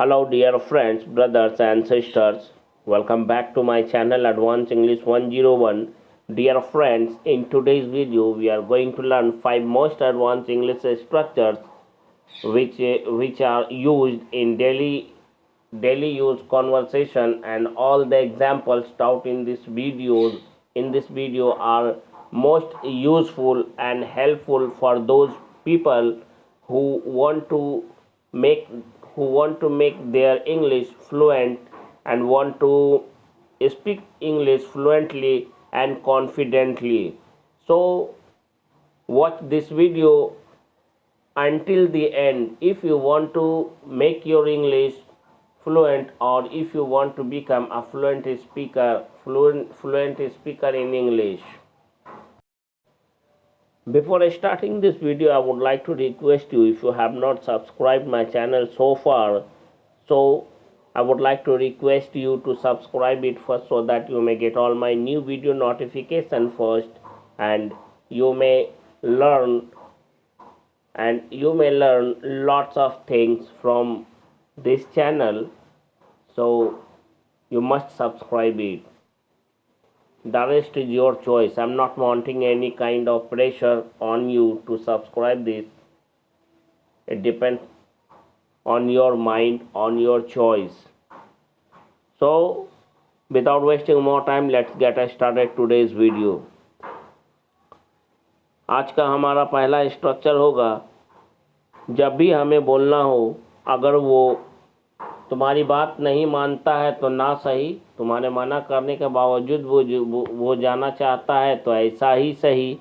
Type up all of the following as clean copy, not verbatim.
Hello, dear friends, brothers, and sisters. Welcome back to my channel Advanced English 101. Dear friends, in today's video, we are going to learn 5 most advanced English structures which are used in daily use conversation, and all the examples taught in this video are most useful and helpful for those people who want to make their English fluent and want to speak English fluently and confidently. So watch this video until the end if you want to make your English fluent, or if you want to become a fluent speaker in English. Before starting this video, I would like to request you, if you have not subscribed my channel so far, so I would like to request you to subscribe it first, so that you may get all my new video notification first, and you may learn lots of things from this channel. So you must subscribe it. The rest is your choice. I'm not wanting any kind of pressure on you to subscribe this. It depends on your mind, on your choice. So without wasting more time, let's get started today's video. आज का हमारा पहला structure होगा, जब भी हमें बोलना हो, अगर वो तुम्हारी बात नहीं मानता है तो ना सही, तुम्हारे मना करने के बावजूद वो जाना चाहता है तो ऐसा ही सही।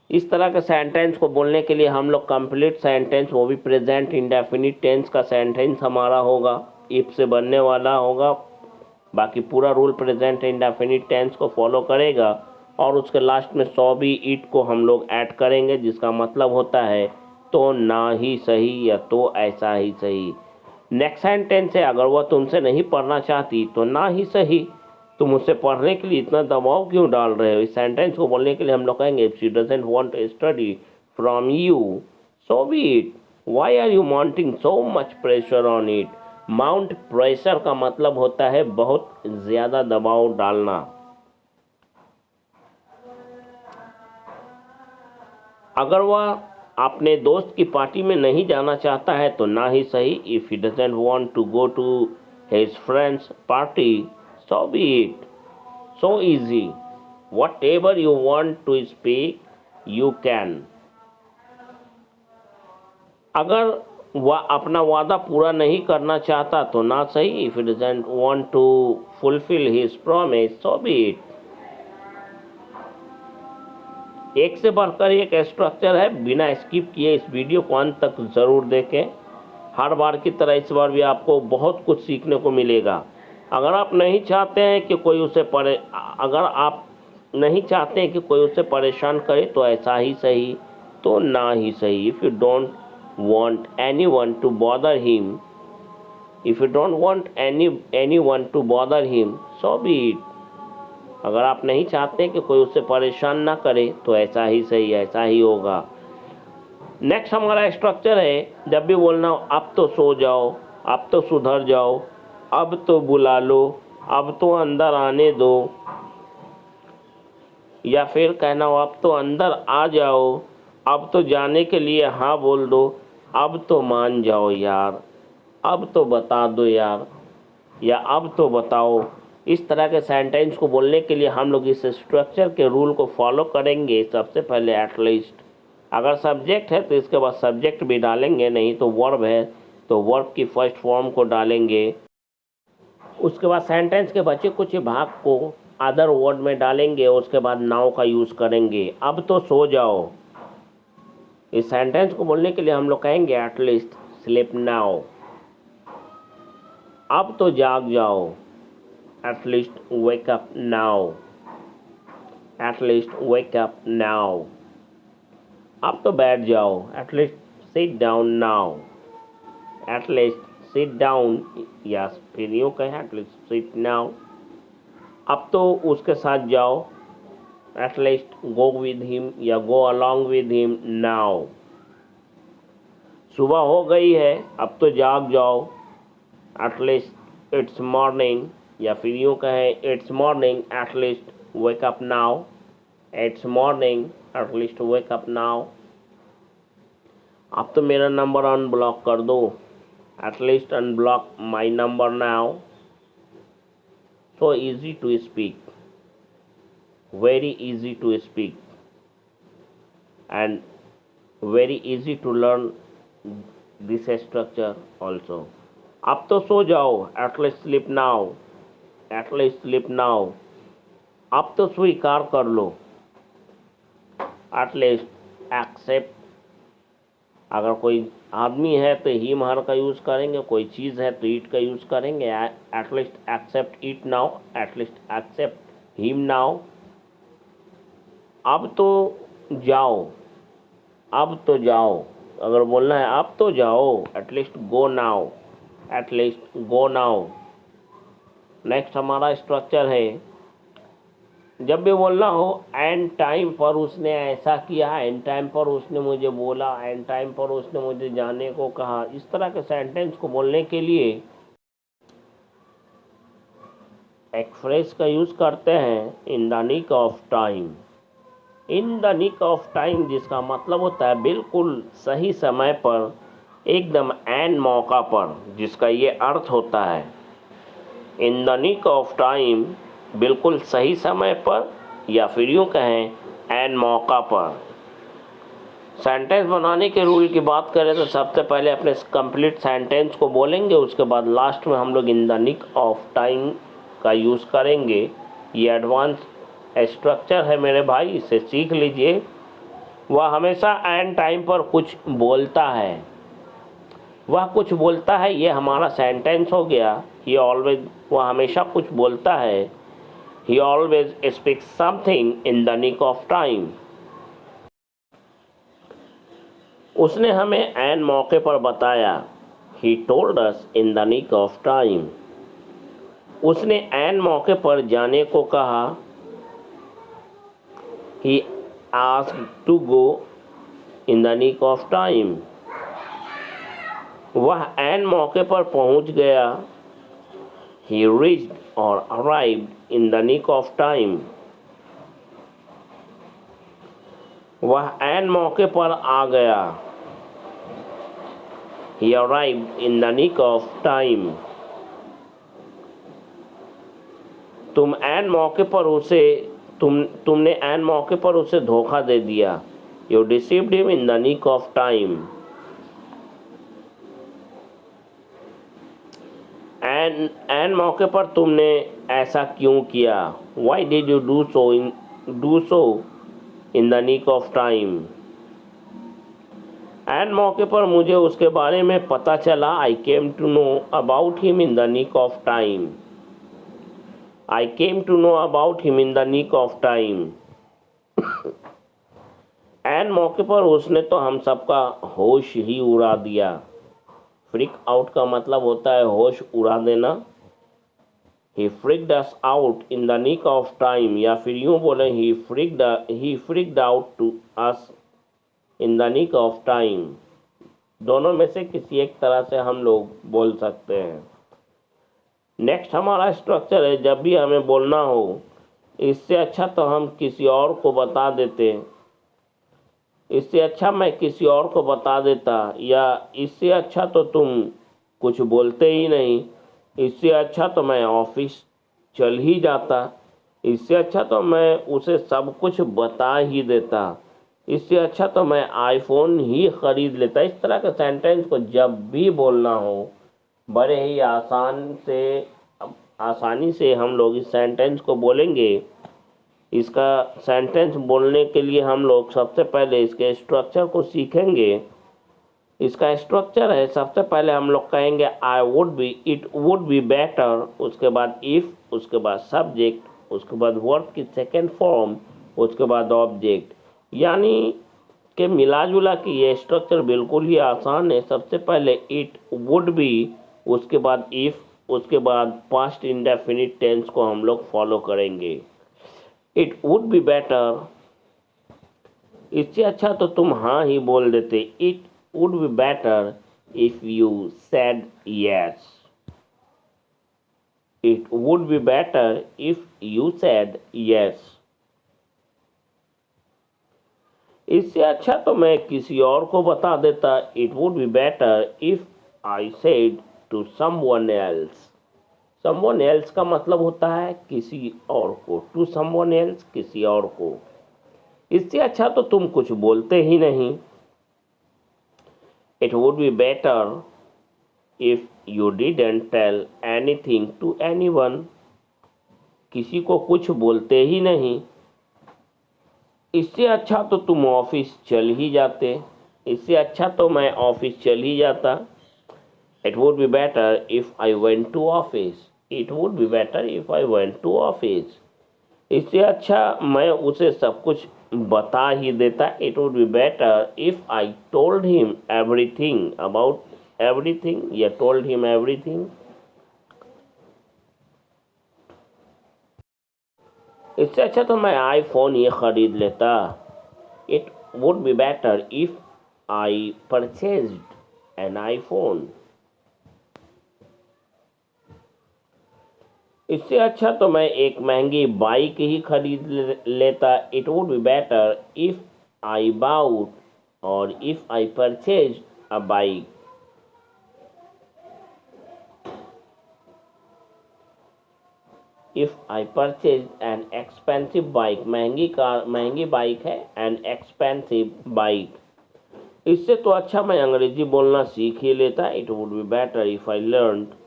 इस तरह के सेंटेंस को बोलने के लिए हम लोग कंप्लीट सेंटेंस, वो भी प्रेजेंट इंडेफिनिट टेंस का सेंटेंस हमारा होगा, इफ से बनने वाला होगा। बाकी पूरा रूल प्रेजेंट इंडेफिनिट टेंस को फॉलो करेगा, और उसके लास्ट में सो भी इट को हम लोग ऐड करेंगे, जिसका मतलब होता है तो ना ही सही या तो ऐसा ही सही। नेक्स्ट सेंटेंस है, अगर वह तुमसे नहीं पढ़ना चाहती तो ना ही सही, तुम उससे पढ़ने के लिए इतना दबाव क्यों डाल रहे हो। इस सेंटेंस को बोलने के लिए हम लोग कहेंगे, if she doesn't want to study from you so be it, why are you mounting so much pressure on it. Mount pressure का मतलब होता है बहुत ज़्यादा दबाव डालना। अगर वह अपने दोस्त की पार्टी में नहीं जाना चाहता है तो ना ही सही, if he doesn't want to go to his friends party so be it, so easy, whatever you want to speak you can. अगर वह अपना वादा पूरा नहीं करना चाहता तो ना सही, if he doesn't want to fulfil his promise so be it. एक से बढ़कर एक स्ट्रक्चर है, बिना स्किप किए इस वीडियो को अंत तक ज़रूर देखें। हर बार की तरह इस बार भी आपको बहुत कुछ सीखने को मिलेगा। अगर आप नहीं चाहते हैं कि कोई उसे परेशान करे तो ऐसा ही सही, तो ना ही सही। If you don't want anyone to bother him so be it. अगर आप नहीं चाहते कि कोई उससे परेशान ना करे तो ऐसा ही सही, ऐसा ही होगा। नेक्स्ट हमारा स्ट्रक्चर है, जब भी बोलना हो, अब तो सो जाओ, अब तो सुधर जाओ, अब तो बुला लो, अब तो अंदर आने दो, या फिर कहना हो अब तो अंदर आ जाओ, अब तो जाने के लिए हाँ बोल दो, अब तो मान जाओ यार, अब तो बता दो यार, या अब तो बताओ। इस तरह के सेंटेंस को बोलने के लिए हम लोग इस स्ट्रक्चर के रूल को फॉलो करेंगे। सबसे पहले एटलीस्ट, अगर सब्जेक्ट है तो इसके बाद सब्जेक्ट भी डालेंगे, नहीं तो वर्ब है तो वर्ब की फर्स्ट फॉर्म को डालेंगे। उसके बाद सेंटेंस के बचे कुछ भाग को अदर वर्ड में डालेंगे, उसके बाद नाउ का यूज़ करेंगे। अब तो सो जाओ, इस सेंटेंस को बोलने के लिए हम लोग कहेंगे एटलीस्ट स्लीप नाउ। अब तो जाग जाओ, at least wake up now, at least wake up now। अब तो बैठ जाओ, at least sit down now, at least sit down, या फिर यूँ कहें at least sit now। अब तो उसके साथ जाओ, at least go with him या go along with him now। सुबह हो गई है, अब तो जाग जाओ, एटलीस्ट इट्स मॉर्निंग, या फिर यूँ कहें it's morning at least wake up now, it's morning at least wake up now. अब तो मेरा नंबर अनब्लॉक कर दो, at least unblock my number now. So easy to speak, very easy to speak, and very easy to learn this structure also. अब तो सो जाओ, at least sleep now, at least sleep now. अब तो स्वीकार कर लो, at least accept। अगर कोई आदमी है तो हिम हर का यूज़ करेंगे, कोई चीज़ है तो इट का यूज़ करेंगे। At least accept it now, at least accept him now. अब तो जाओ, अब तो जाओ, अगर बोलना है अब तो जाओ, at least go now, at least go now. Next हमारा स्ट्रक्चर है, जब भी बोलना हो एंड टाइम पर उसने ऐसा किया, एंड टाइम पर उसने मुझे बोला, एंड टाइम पर उसने मुझे जाने को कहा, इस तरह के सेंटेंस को बोलने के लिए एक फ्रेज का यूज़ करते हैं, in the nick of time. In the nick of time जिसका मतलब होता है बिल्कुल सही समय पर, एकदम एन मौका पर, जिसका ये अर्थ होता है in the nick of time, बिल्कुल सही समय पर, या फिर यूँ कहें एन मौका पर। सेंटेंस बनाने के रूल की बात करें तो सबसे पहले अपने कंप्लीट सेंटेंस को बोलेंगे, उसके बाद लास्ट में हम लोग in the nick of time का यूज़ करेंगे। ये एडवांस स्ट्रक्चर है मेरे भाई, इसे सीख लीजिए। वह हमेशा एन टाइम पर कुछ बोलता है, वह कुछ बोलता है, ये हमारा सेंटेंस हो गया। ही ऑलवेज, वह हमेशा कुछ बोलता है। He always speaks something in the nick of time. उसने हमें ऐन मौके पर बताया, He told us in the nick of time. उसने ऐन मौके पर जाने को कहा, He asked to go in the nick of time. वह ऐन मौके पर पहुंच गया, He reached or arrived in the nick of time. वह ऐन मौके पर आ गया, He arrived in the nick of time. तुम ऐन मौके पर उसे तुमने ऐन मौके पर उसे धोखा दे दिया, You deceived him in the nick of time. एन मौके पर तुमने ऐसा क्यों किया, why did you do so in the nick of time. एन मौके पर मुझे उसके बारे में पता चला, I came to know about him in the nick of time. I came to know about him in the nick of time. एन मौके पर उसने तो हम सबका होश ही उड़ा दिया। फ्रिक आउट का मतलब होता है होश उड़ा देना। He freaked us out in the nick of time, या फिर यूँ बोले he freaked out to us in the nick of time। दोनों में से किसी एक तरह से हम लोग बोल सकते हैं। नेक्स्ट हमारा स्ट्रक्चर है, जब भी हमें बोलना हो, इससे अच्छा तो हम किसी और को बता देते, इससे अच्छा मैं किसी और को बता देता, या इससे अच्छा तो तुम कुछ बोलते ही नहीं, इससे अच्छा तो मैं ऑफिस चल ही जाता, इससे अच्छा तो मैं उसे सब कुछ बता ही देता, इससे अच्छा तो मैं आईफोन ही ख़रीद लेता। इस तरह के सेंटेंस को जब भी बोलना हो, बड़े ही आसानी से हम लोग इस सेंटेंस को बोलेंगे। इसका सेंटेंस बोलने के लिए हम लोग सबसे पहले इसके स्ट्रक्चर को सीखेंगे। इसका स्ट्रक्चर है, सबसे पहले हम लोग कहेंगे I would be, it would be better, उसके बाद इफ़, उसके बाद सब्जेक्ट, उसके बाद वर्ब की सेकेंड फॉर्म, उसके बाद ऑब्जेक्ट। यानी कि मिला जुला कि ये स्ट्रक्चर बिल्कुल ही आसान है। सबसे पहले इट वुड बी, उसके बाद इफ़, उसके बाद पास्ट इंडेफिनिट टेंस को हम लोग फॉलो करेंगे। इट वुड बी बेटर, इससे अच्छा तो तुम हाँ ही बोल देते, it would be better if you said yes. It would be better if you said yes. इससे अच्छा तो मैं किसी और को बता देता. It would be better if I said to someone else. Someone else का मतलब होता है किसी और को. To someone else किसी और को. इससे अच्छा तो तुम कुछ बोलते ही नहीं. It would be better if you didn't tell anything to anyone. किसी को कुछ बोलते ही नहीं. इससे अच्छा तो तुम ऑफिस चल ही जाते. इससे अच्छा तो मैं ऑफिस चल ही जाता. It would be better if I went to office. It would be better if I went to office. इससे अच्छा मैं उसे सब कुछ बता ही देता. It would be better if I told him everything about everything. या told him everything. इससे अच्छा तो मैं आईफोन ये खरीद लेता. It would be better if I purchased an iPhone. इससे अच्छा तो मैं एक महंगी बाइक ही खरीद लेता. It would be better if I bought or if I purchased a bike. If I purchased an expensive bike. महंगी बाइक है. An expensive bike. इससे तो अच्छा मैं अंग्रेजी बोलना सीख ही लेता. It would be better if I learned.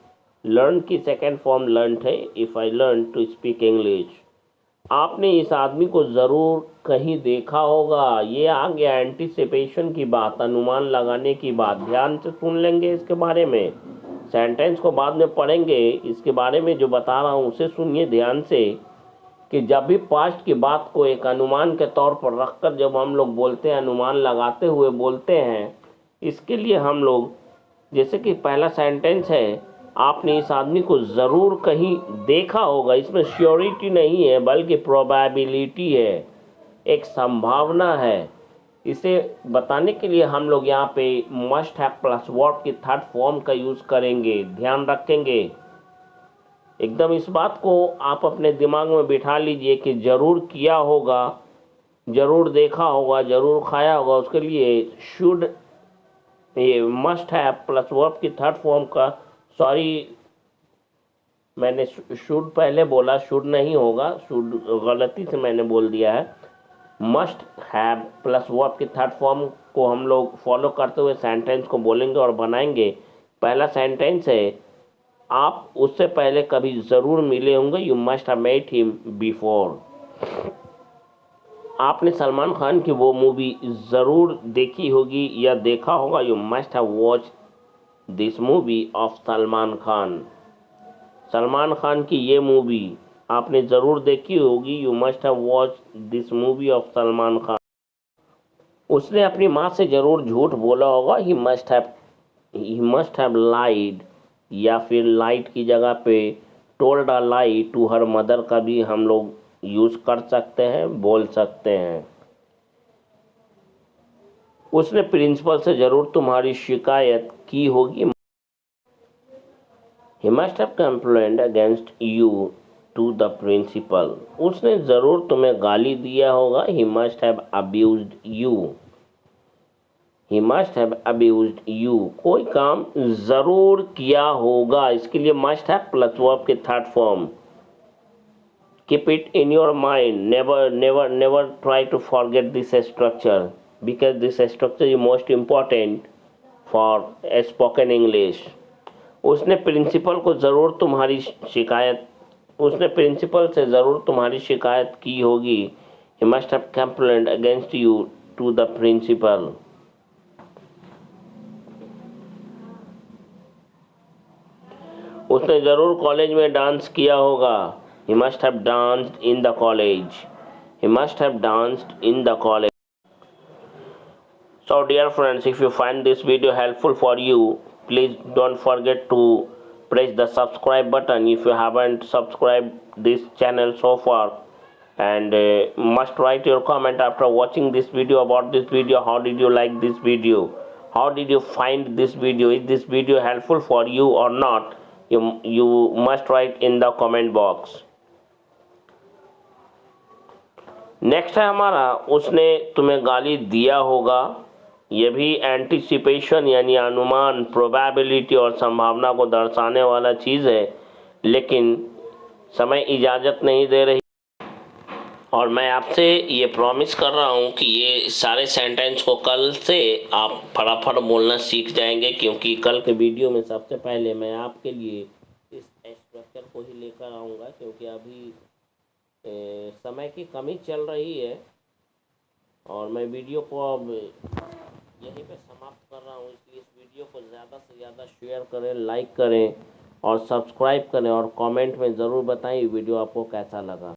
Learn की सेकेंड फॉर्म लर्न है. If I learn to speak English. आपने इस आदमी को ज़रूर कहीं देखा होगा. ये आ गया एंटिसिपेशन की बात, अनुमान लगाने की बात. ध्यान से सुन लेंगे इसके बारे में. सेंटेंस को बाद में पढ़ेंगे. इसके बारे में जो बता रहा हूँ उसे सुनिए ध्यान से कि जब भी पास्ट की बात को एक अनुमान के तौर पर रखकर जब हम लोग बोलते हैं, अनुमान लगाते हुए बोलते हैं, इसके लिए हम लोग जैसे कि पहला सेंटेंस है, आपने इस आदमी को ज़रूर कहीं देखा होगा. इसमें श्योरिटी नहीं है बल्कि प्रोबेबिलिटी है, एक संभावना है. इसे बताने के लिए हम लोग यहाँ पे मस्ट हैव प्लस वर्ब की थर्ड फॉर्म का यूज़ करेंगे. ध्यान रखेंगे एकदम. इस बात को आप अपने दिमाग में बिठा लीजिए कि ज़रूर किया होगा, ज़रूर देखा होगा, ज़रूर खाया होगा. उसके लिए शुड, ये मस्ट हैव प्लस वर्ब की थर्ड फॉर्म का, सॉरी मैंने शुड पहले बोला, शुड नहीं होगा, शुड गलती से मैंने बोल दिया है. मस्ट हैव प्लस वर्ब की थर्ड फॉर्म को हम लोग फॉलो करते हुए सेंटेंस को बोलेंगे और बनाएंगे. पहला सेंटेंस है, आप उससे पहले कभी ज़रूर मिले होंगे. You must have met him before. आपने सलमान खान की वो मूवी ज़रूर देखी होगी या देखा होगा. You must have watch this movie of Salman Khan. Salman Khan की ये मूवी आपने ज़रूर देखी होगी. You must have watch this movie of Salman Khan. उसने अपनी माँ से ज़रूर झूठ बोला होगा. ही मस्ट हैव लाइड, या फिर लाइट की जगह पे told a lie to her mother का भी हम लोग यूज़ कर सकते हैं, बोल सकते हैं. उसने प्रिंसिपल से ज़रूर तुम्हारी शिकायत की होगी. He must have complained against you to the principal. उसने ज़रूर तुम्हें गाली दिया होगा. He must have abused you. He must have abused you. कोई काम ज़रूर किया होगा. इसके लिए must have plus verb की third form. Keep it in your mind. Never try to forget this structure, because this structure is most important for spoken English. उसने principal को ज़रूर तुम्हारी शिकायत, उसने प्रिंसिपल से ज़रूर तुम्हारी शिकायत की होगी. He must have complained against you to the principal. उसने ज़रूर कॉलेज में डांस किया होगा. He must have danced in the college. He must have danced in the college. So dear friends, if you find this video helpful for you, please don't forget to press the subscribe button if you haven't subscribed this channel so far, and must write your comment after watching this video about this video. How did you like this video? how did you find this video? Is this video helpful for you or not? You must write in the comment box. Next है हमारा, उसने तुम्हें गाली दिया होगा। ये भी anticipation यानी अनुमान, प्रोबेबिलिटी और संभावना को दर्शाने वाला चीज़ है, लेकिन समय इजाज़त नहीं दे रही। और मैं आपसे ये प्रॉमिस कर रहा हूँ कि ये सारे सेंटेंस को कल से आप फटाफट बोलना सीख जाएंगे, क्योंकि कल के वीडियो में सबसे पहले मैं आपके लिए इस स्ट्रक्चर को ही लेकर आऊँगा, क्योंकि अभी समय की कमी चल रही है और मैं वीडियो को अब यहीं पे समाप्त कर रहा हूँ। इसलिए इस वीडियो को ज़्यादा से ज़्यादा शेयर करें, लाइक करें और सब्सक्राइब करें और कमेंट में ज़रूर बताएं वीडियो आपको कैसा लगा।